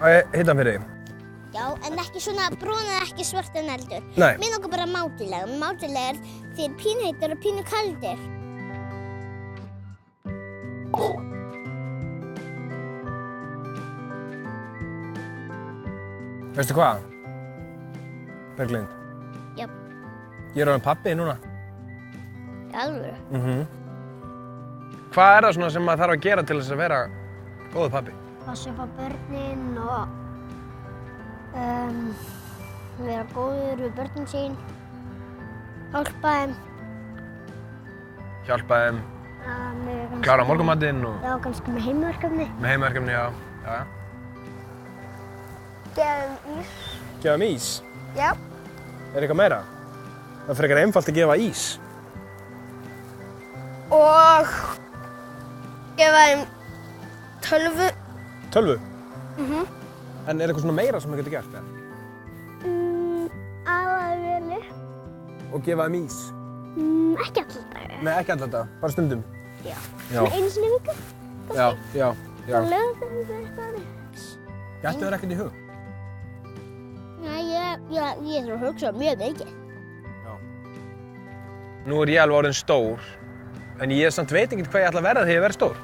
Á ég hitta hann fyrir þig? Já, en ekki svona brún eða ekki svart en eldur. Nei. Mér langar bara mátulega. Mátulega þeir pínu heitir og pínu kaldir. Veistu hvað? Berglind. Já. Ég orðinn pabbi núna. Í alvöru? Hvað það svona sem maður þarf að gera til þess að vera góður pabbi? Passa upp á börnin og vera góður við börnin sín. Hjálpa þeim. Hjálpa þeim, klára morgunmatinn og Já, kannski með heimverkefni. með heimverkefni, já. Gefa þeim ís. Gefa þeim ís? Já. Er eitthvað meira? Það er frekar einfalt að gefa ís. Og gefa þeim tölvu. Tölvu? En er eitthvað svona meira sem það getur gert, eða? Aðalveli. Og gefa þeim ís? Ekki alltaf daga. Nei, ekki alltaf þetta, bara stundum. Já. Já. Svona einu sinni í viku. Já. Lögðum við eitthvað. Gættu þér ekkert í hug? Nei, ég þarf að hugsa mjög mikið. Já. Nú er ég alveg orðinn stór, en ég samt veit ekkert hvað ég ætla að verða þegar ég verð stór.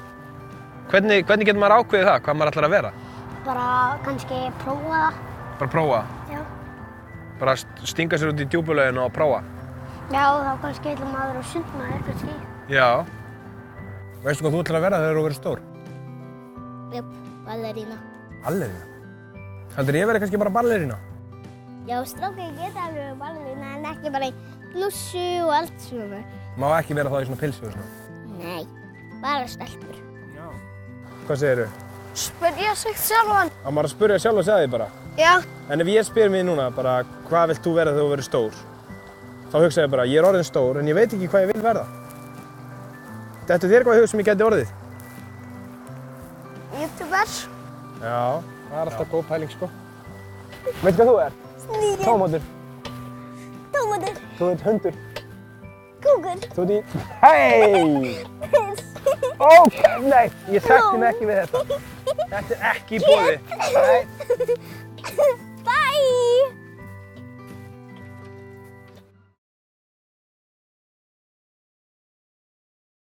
Hvernig getur maður ákveðið það, hvað maður ætlar að vera? Bara kannski prófa það. Bara prófa? Já. Bara stinga sér út í djúpulaugina og prófa? Já, þá kannski ætla maður að sundmaður, kannski. Já. Veistu hvað þú ætlar að verða þegar þú verður stór? Jöp, ballerína. Ballerína? Heldur ég verði kannski bara ballerína? Já, strákar geta alveg ballerína en ekki bara í blússu og allt svona. Má ekki vera það í svona pilsu og svona? Nei, bara stelpur. Já. Hvað segirðu? Spyrja sig sjálfan. Á maður að spyrja sjálf og segja því bara? Já. En ef ég spyr mig núna bara, hvað vilt þú verða þegar þú verður stór? Þá hugsa ég bara, ég er orðinn stór en ég veit ekki hvað ég vil verða. Dettur þér eitthvað í hug sem ég geti orðið? YouTuber. Já, það er alltaf góð pæling, sko. Veitu hvað þú er? Snýri. Tómatur. Tómatur. Þú ert hundur. Kúkur. Þú ert í... Hei! Ok, nei, ég sætti mig ekki við þetta. Þetta er ekki í boði. Nei.